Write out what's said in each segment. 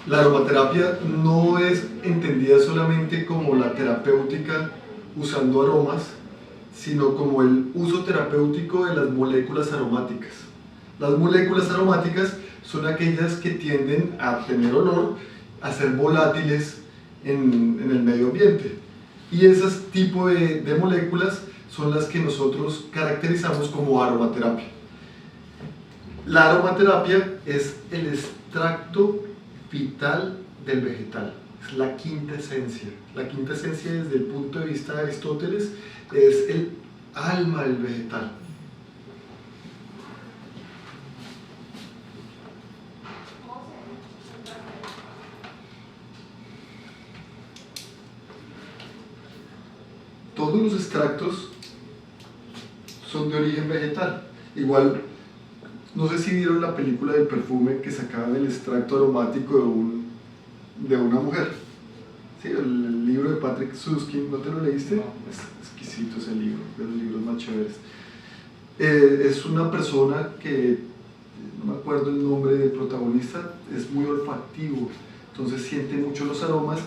La aromaterapia no es entendida solamente como la terapéutica usando aromas, sino como el uso terapéutico de las moléculas aromáticas. Las moléculas aromáticas son aquellas que tienden a tener olor, a ser volátiles en el medio ambiente. Y ese tipo de moléculas son las que nosotros caracterizamos como aromaterapia. La aromaterapia es el extracto vital del vegetal, es la quinta esencia. La quinta esencia, desde el punto de vista de Aristóteles, es el alma del vegetal. Todos los extractos son de origen vegetal. Igual, no sé si vieron la película del perfume que sacaban el extracto aromático de una mujer. Sí, el libro de Patrick Süskind, ¿no te lo leíste? No. Es exquisito ese libro, de los libros más chéveres. Es una persona que, no me acuerdo el nombre del protagonista, es muy olfativo, entonces siente mucho los aromas,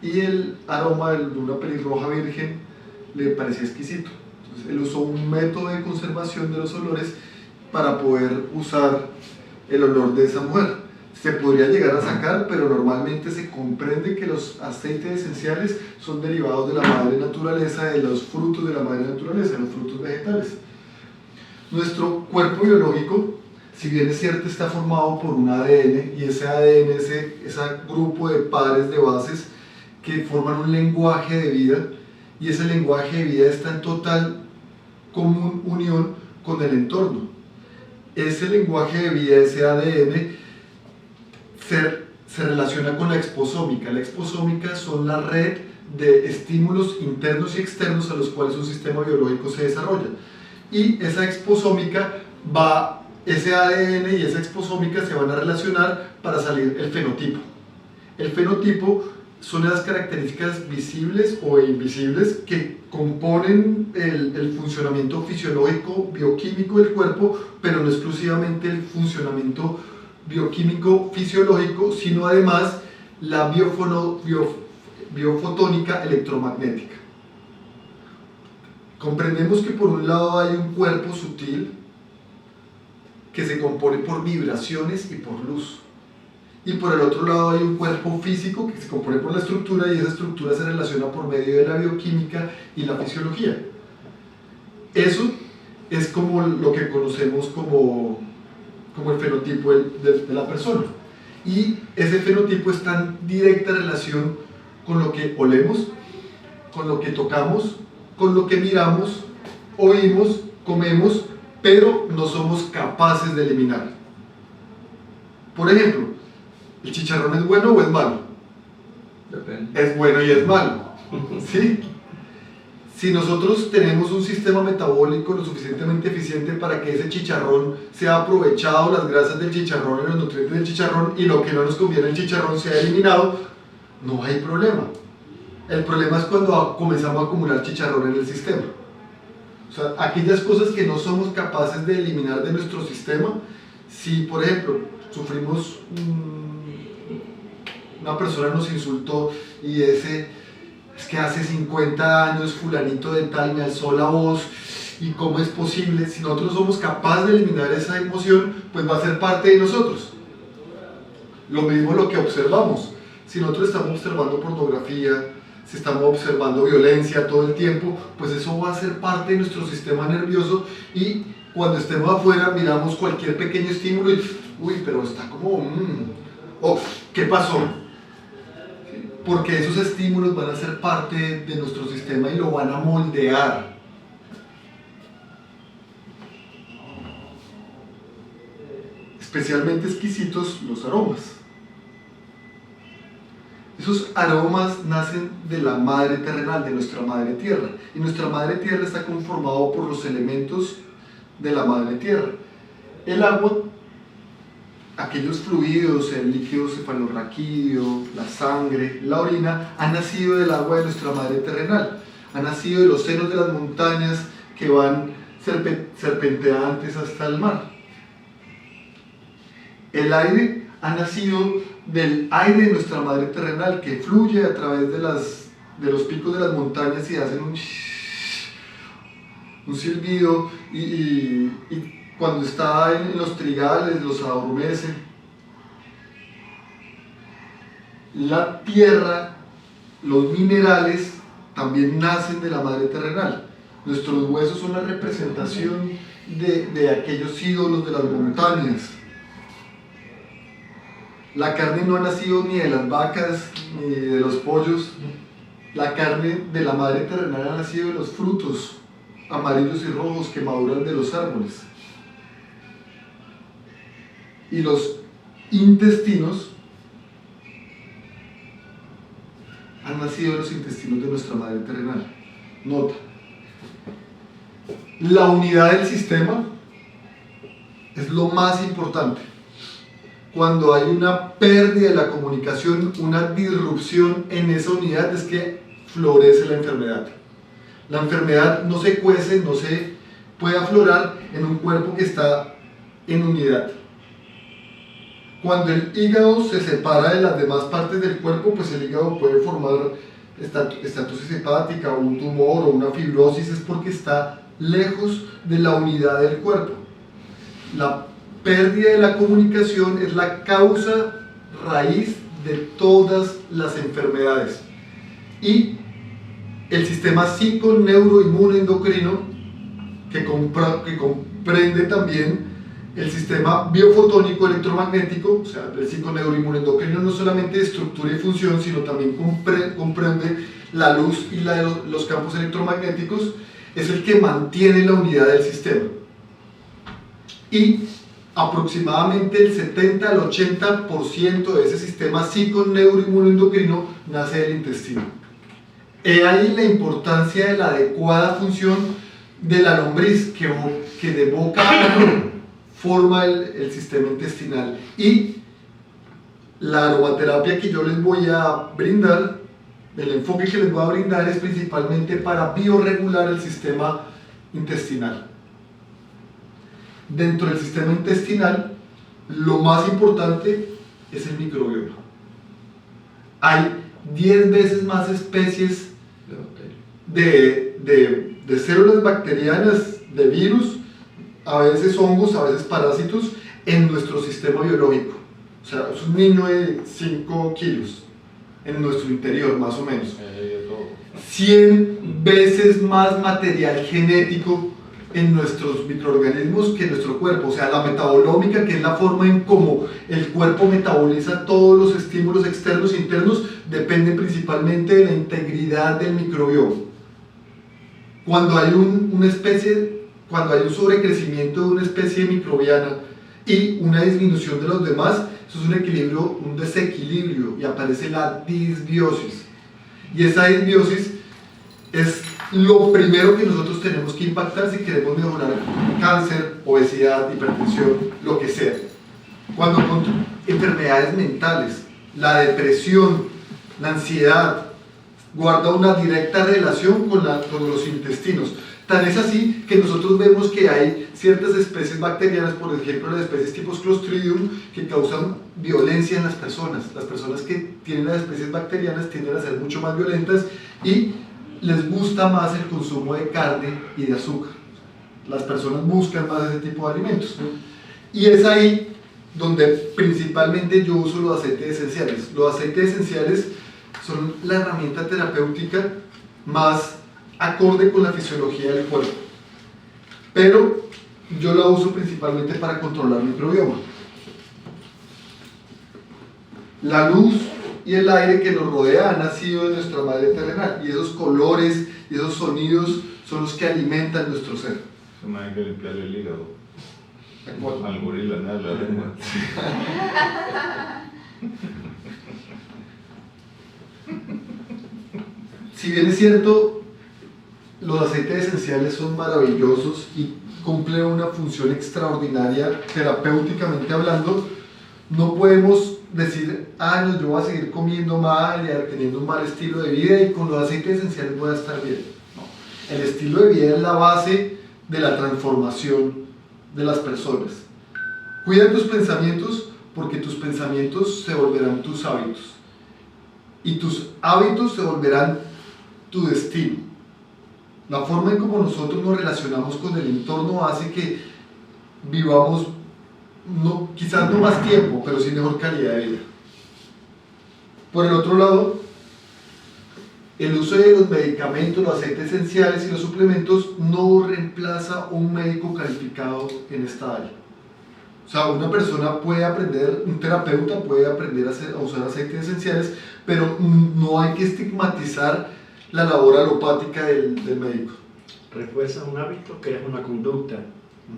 y el aroma de una pelirroja virgen le parecía exquisito. Entonces él usó un método de conservación de los olores para poder usar el olor de esa mujer. Se podría llegar a sacar, pero normalmente se comprende que los aceites esenciales son derivados de la madre naturaleza, de los frutos de la madre naturaleza, de los frutos vegetales. Nuestro cuerpo biológico, si bien es cierto, está formado por un ADN, y ese ADN es ese grupo de pares de bases que forman un lenguaje de vida, y ese lenguaje de vida está en total unión con el entorno. Ese lenguaje de vida, ese ADN, se relaciona con la exposómica. La exposómica son la red de estímulos internos y externos a los cuales un sistema biológico se desarrolla. Y esa exposómica ese ADN y esa exposómica se van a relacionar para salir el fenotipo. El fenotipo son las características visibles o invisibles que componen el funcionamiento fisiológico, bioquímico del cuerpo, pero no exclusivamente el funcionamiento bioquímico fisiológico, sino además la biofotónica electromagnética. Comprendemos que por un lado hay un cuerpo sutil que se compone por vibraciones y por luz, y por el otro lado hay un cuerpo físico que se compone por la estructura, y esa estructura se relaciona por medio de la bioquímica y la fisiología. Eso es como lo que conocemos como el fenotipo de la persona, y ese fenotipo está en directa relación con lo que olemos, con lo que tocamos, con lo que miramos, oímos, comemos, pero no somos capaces de eliminar. Por ejemplo, ¿el chicharrón es bueno o es malo? Depende. Es bueno y es malo, ¿sí? Si nosotros tenemos un sistema metabólico lo suficientemente eficiente para que ese chicharrón sea aprovechado, las grasas del chicharrón y los nutrientes del chicharrón, y lo que no nos conviene del chicharrón sea eliminado, no hay problema. El problema es cuando comenzamos a acumular chicharrón en el sistema. O sea, aquellas cosas que no somos capaces de eliminar de nuestro sistema, si por ejemplo sufrimos, una persona nos insultó y es que hace 50 años fulanito de tal me alzó la voz, y cómo es posible, si nosotros somos capaces de eliminar esa emoción, pues va a ser parte de nosotros. Lo mismo lo que observamos. Si nosotros estamos observando pornografía, si estamos observando violencia todo el tiempo, pues eso va a ser parte de nuestro sistema nervioso, y cuando estemos afuera miramos cualquier pequeño estímulo y uy, pero está como oh, ¿qué pasó? Porque esos estímulos van a ser parte de nuestro sistema y lo van a moldear. Especialmente exquisitos los aromas. Esos aromas nacen de la madre terrenal, de nuestra madre tierra, y nuestra madre tierra está conformado por los elementos de la madre tierra. El agua, aquellos fluidos, el líquido cefalorraquídeo, la sangre, la orina, han nacido del agua de nuestra madre terrenal, han nacido de los senos de las montañas que van serpenteantes hasta el mar. El aire ha nacido del aire de nuestra madre terrenal que fluye a través de los picos de las montañas y hacen un silbido y cuando está en los trigales los adormece. La tierra, los minerales también nacen de la madre terrenal. Nuestros huesos son la representación de aquellos ídolos de las montañas. La carne no ha nacido ni de las vacas ni de los pollos. La carne de la madre terrenal ha nacido de los frutos amarillos y rojos que maduran de los árboles. Y los intestinos han nacido de los intestinos de nuestra madre terrenal. Nota. La unidad del sistema es lo más importante. Cuando hay una pérdida de la comunicación, una disrupción en esa unidad, es que florece la enfermedad. La enfermedad no se cuece, no se puede aflorar en un cuerpo que está en unidad. Cuando el hígado se separa de las demás partes del cuerpo, pues el hígado puede formar estatosis hepática, o un tumor, o una fibrosis, es porque está lejos de la unidad del cuerpo. La pérdida de la comunicación es la causa raíz de todas las enfermedades. Y el sistema psico-neuro-inmuno-endocrino, que comprende también el sistema biofotónico electromagnético, o sea, el psico-neuro-inmuno-endocrino no solamente de estructura y función, sino también comprende la luz y los campos electromagnéticos, es el que mantiene la unidad del sistema. Y aproximadamente el 70 al 80% de ese sistema psico-neuro-inmuno-endocrino nace del intestino. He ahí la importancia de la adecuada función de la lombriz, que de boca a ano forma el sistema intestinal. Y la aromaterapia que yo les voy a brindar, el enfoque que les voy a brindar, es principalmente para bioregular el sistema intestinal. Dentro del sistema intestinal, lo más importante es el microbioma. Hay 10 veces más especies de células bacterianas, de virus, a veces hongos, a veces parásitos, en nuestro sistema biológico. O sea, es un niño de 5 kilos en nuestro interior, más o menos. 100 veces más material genético en nuestros microorganismos que en nuestro cuerpo. O sea, la metabolómica, que es la forma en cómo el cuerpo metaboliza todos los estímulos externos e internos, depende principalmente de la integridad del microbioma. Cuando hay cuando hay un sobrecrecimiento de una especie microbiana y una disminución de los demás, eso es un equilibrio, un desequilibrio, y aparece la disbiosis. Y esa disbiosis es lo primero que nosotros tenemos que impactar si queremos mejorar cáncer, obesidad, hipertensión, lo que sea. Cuando con enfermedades mentales, la depresión, la ansiedad, guarda una directa relación con los intestinos. Tan es así que nosotros vemos que hay ciertas especies bacterianas, por ejemplo las especies tipo Clostridium, que causan violencia en las personas. Las personas que tienen las especies bacterianas tienden a ser mucho más violentas y les gusta más el consumo de carne y de azúcar. Las personas buscan más ese tipo de alimentos. Y es ahí donde principalmente yo uso los aceites esenciales. Los aceites esenciales son la herramienta terapéutica más acorde con la fisiología del cuerpo, pero yo la uso principalmente para controlar el microbioma. La luz y el aire que nos rodea han nacido de nuestra madre terrenal, y esos colores y esos sonidos son los que alimentan nuestro ser. Se me hay que limpiarle el hígado al gorila, nada, la lengua. Si bien es cierto, los aceites esenciales son maravillosos y cumplen una función extraordinaria terapéuticamente hablando, no podemos decir, no, yo voy a seguir comiendo mal y teniendo un mal estilo de vida y con los aceites esenciales voy a estar bien. No. El estilo de vida es la base de la transformación de las personas. Cuida tus pensamientos, porque tus pensamientos se volverán tus hábitos y tus hábitos se volverán tu destino. La forma en cómo nosotros nos relacionamos con el entorno hace que vivamos, quizás no más tiempo, pero sí mejor calidad de vida. Por el otro lado, el uso de los medicamentos, los aceites esenciales y los suplementos no reemplaza un médico calificado en esta área. O sea, una persona puede aprender, un terapeuta puede aprender a usar aceites esenciales, pero no hay que estigmatizar la labor alopática del médico. Refuerza un hábito, creas una conducta.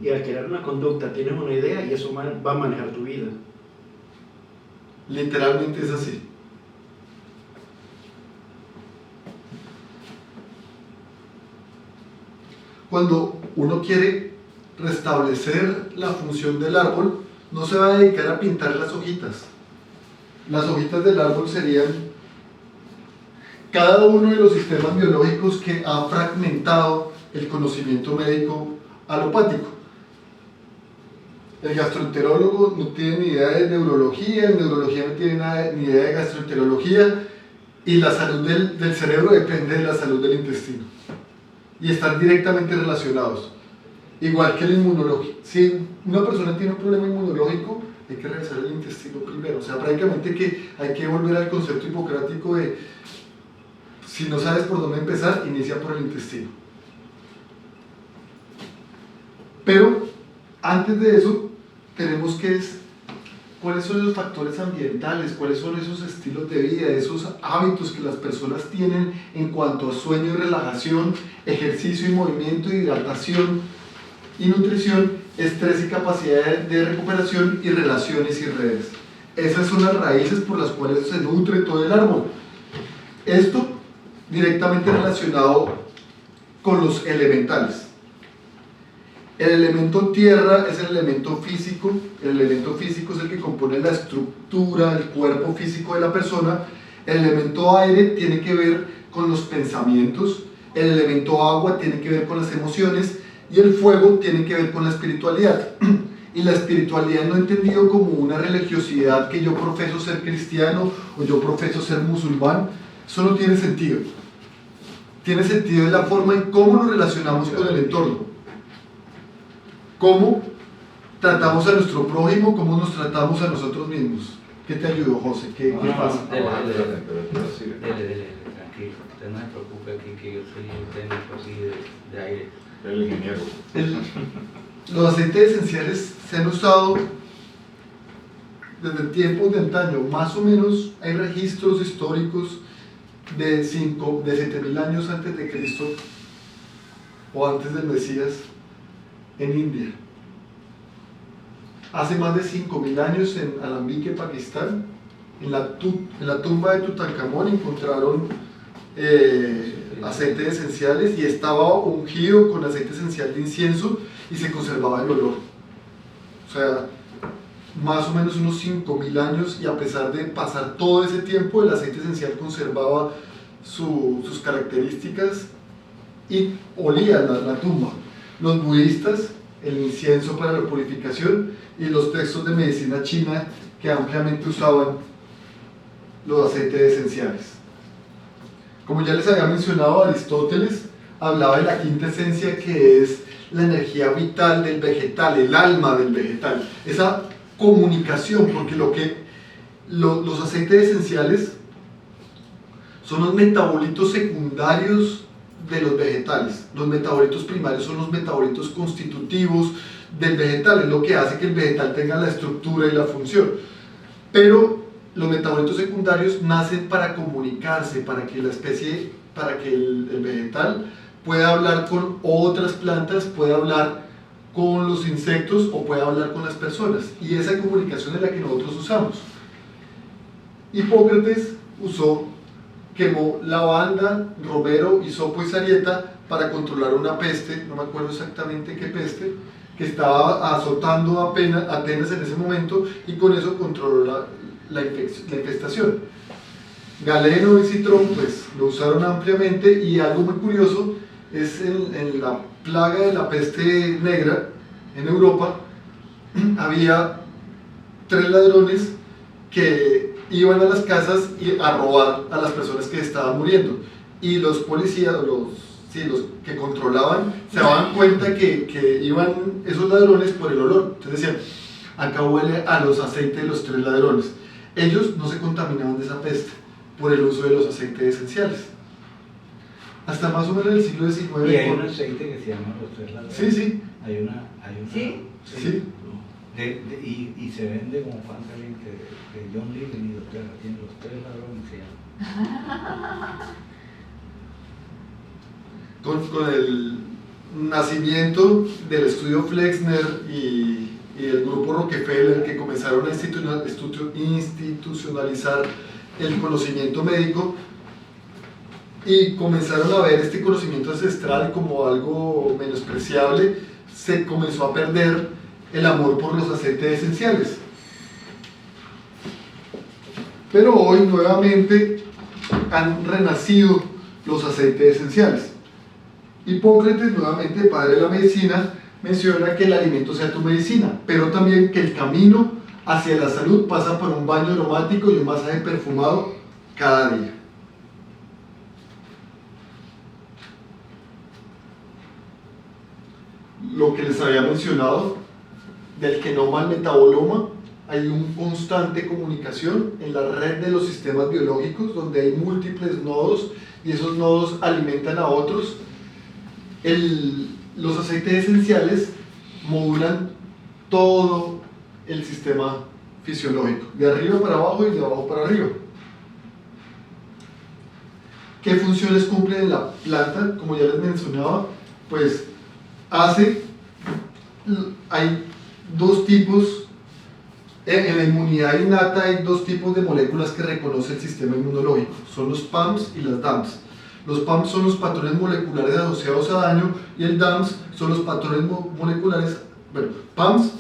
Y al crear una conducta tienes una idea y eso va a manejar tu vida. Literalmente es así. Cuando uno quiere restablecer la función del árbol, no se va a dedicar a pintar las hojitas. Las hojitas del árbol serían cada uno de los sistemas biológicos que ha fragmentado el conocimiento médico alopático. El gastroenterólogo no tiene ni idea de neurología, el neurología no tiene ni idea de gastroenterología, y la salud del cerebro depende de la salud del intestino. Y están directamente relacionados. Igual que el inmunológico. Si una persona tiene un problema inmunológico, hay que revisar el intestino primero. O sea, prácticamente que hay que volver al concepto hipocrático de si no sabes por dónde empezar, inicia por el intestino. Pero antes de eso, tenemos que cuáles son los factores ambientales, cuáles son esos estilos de vida, esos hábitos que las personas tienen en cuanto a sueño y relajación, ejercicio y movimiento, hidratación y nutrición, estrés y capacidad de recuperación y relaciones y redes. Esas son las raíces por las cuales se nutre todo el árbol. Esto directamente relacionado con los elementales. El elemento tierra es el elemento físico. El elemento físico es el que compone la estructura, el cuerpo físico de la persona. El elemento aire tiene que ver con los pensamientos. El elemento agua tiene que ver con las emociones. Y el fuego tiene que ver con la espiritualidad. Y la espiritualidad no entendido como una religiosidad que yo profeso ser cristiano o yo profeso ser musulmán. Eso no tiene sentido. Tiene sentido en la forma en cómo nos relacionamos con el entorno. Cómo tratamos a nuestro prójimo, cómo nos tratamos a nosotros mismos. ¿Qué te ayudó, José? ¿Qué pasa? Dele, tranquilo. Usted no se preocupe aquí que yo soy un técnico así de aire. El ingeniero. Los aceites esenciales se han usado desde tiempos de antaño. Más o menos hay registros históricos de 7.000 años antes de Cristo o antes del Mesías en India. Hace más de 5.000 años en Alambique, Pakistán, en la tumba de Tutankamón encontraron aceites esenciales y estaba ungido con aceite esencial de incienso y se conservaba el olor. O sea, más o menos unos 5.000 años, y a pesar de pasar todo ese tiempo, el aceite esencial conservaba sus características y olía la tumba. Los budistas, el incienso para la purificación, y los textos de medicina china que ampliamente usaban los aceites esenciales. Como ya les había mencionado, Aristóteles hablaba de la quinta esencia, que es la energía vital del vegetal, el alma del vegetal, esa comunicación, porque los aceites esenciales son los metabolitos secundarios de los vegetales. Los metabolitos primarios son los metabolitos constitutivos del vegetal, es lo que hace que el vegetal tenga la estructura y la función. Pero los metabolitos secundarios nacen para comunicarse, para que el vegetal pueda hablar con otras plantas, pueda hablar con los insectos o pueda hablar con las personas. Y esa comunicación es la que nosotros usamos. Hipócrates quemó lavanda, romero, hisopo y sarieta para controlar una peste, no me acuerdo exactamente qué peste, que estaba azotando a Atenas en ese momento, y con eso controló la infestación. Galeno y Citrón pues lo usaron ampliamente, y algo muy curioso es en la plaga de la peste negra en Europa había 3 ladrones que iban a las casas a robar a las personas que estaban muriendo. Y los policías, los que controlaban, se daban cuenta que iban esos ladrones por el olor. Entonces decían, acá huele a los aceites de los 3 ladrones. Ellos no se contaminaban de esa peste por el uso de los aceites esenciales. Hasta más o menos el siglo XIX. Y hay un aceite que se llama los 3 ladrones. Sí, sí. Hay una. ¿Sí? Sí. Y se vende como pan caliente de John Lee y Inglaterra. Tiene los 3 ladrones, se llama. Con el nacimiento del estudio Flexner y el grupo Rockefeller, que comenzaron a institucionalizar el conocimiento médico y comenzaron a ver este conocimiento ancestral como algo menospreciable, se comenzó a perder el amor por los aceites esenciales. Pero hoy nuevamente han renacido los aceites esenciales. Hipócrates, nuevamente padre de la medicina, menciona que el alimento sea tu medicina, pero también que el camino hacia la salud pasa por un baño aromático y un masaje perfumado cada día. Lo que les había mencionado del genoma al metaboloma, hay una constante comunicación en la red de los sistemas biológicos donde hay múltiples nodos y esos nodos alimentan a otros. Los aceites esenciales modulan todo el sistema fisiológico, de arriba para abajo y de abajo para arriba. ¿Qué funciones cumple en la planta? Como ya les mencionaba, pues hay 2 tipos, en la inmunidad innata hay 2 tipos de moléculas que reconoce el sistema inmunológico, son los PAMs y las DAMs. Los PAMs son los patrones moleculares asociados a daño y el DAMs son los patrones moleculares, PAMs,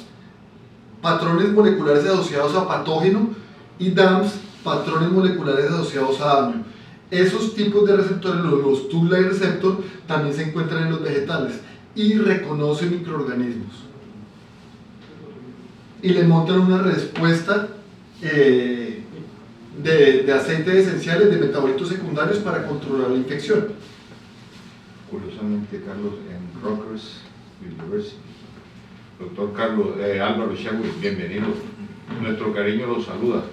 patrones moleculares asociados a patógeno, y DAMs, patrones moleculares asociados a daño. Esos tipos de receptores, los toll-like receptor, también se encuentran en los vegetales y reconocen microorganismos. Y le montan una respuesta de aceites esenciales, de metabolitos secundarios para controlar la infección. Curiosamente, Carlos, en Rutgers University, doctor Carlos Álvaro Chagüe, bienvenido. Nuestro cariño lo saluda.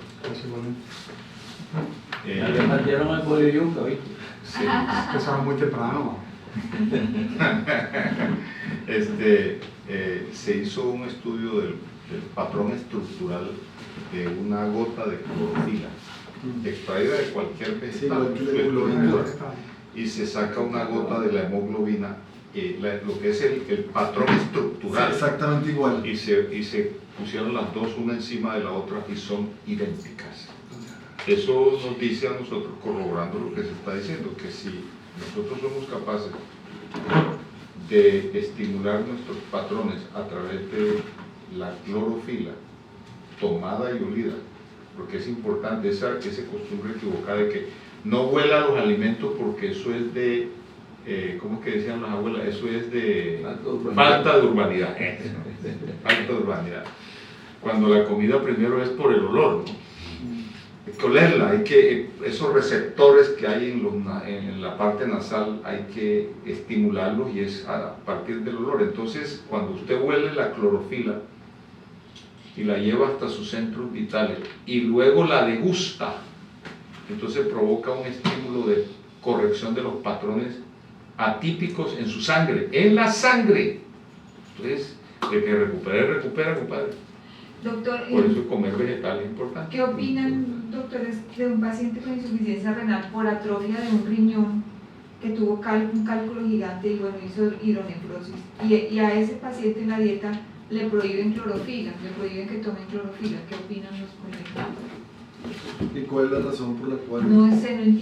Ya le partieron al pollo yuca, ¿viste? Sí. Empezaron muy temprano. Se hizo un estudio del patrón estructural de una gota de clorofila extraída de cualquier vegetal, y se saca una gota de la hemoglobina, lo que es el patrón estructural. Sí, exactamente igual. Y se pusieron las dos una encima de la otra y son idénticas. Eso nos dice a nosotros, corroborando lo que se está diciendo, que si nosotros somos capaces de estimular nuestros patrones a través de la clorofila tomada y olida, porque es importante esa costumbre equivocada de que no huela los alimentos porque eso es de, ¿cómo es que decían las abuelas? Eso es de falta de urbanidad. Falta de urbanidad. Cuando la comida primero es por el olor, ¿no? Hay que olerla, esos receptores que hay en la parte nasal hay que estimularlos y es a partir del olor. Entonces, cuando usted huele la clorofila y la lleva hasta sus centros vitales y luego la degusta, entonces provoca un estímulo de corrección de los patrones atípicos en su sangre, en la sangre. Entonces, de que recupera, compadre. Doctor, por eso comer vegetal es importante. ¿qué opinan, doctores, de un paciente con insuficiencia renal por atrofia de un riñón que tuvo un cálculo gigante y bueno, hizo hidronefrosis? Y a ese paciente en la dieta le prohíben clorofila, le prohíben que tomen clorofila. ¿Qué opinan los colegas? ¿Y cuál es la razón por la cual? No sé, no entiendo.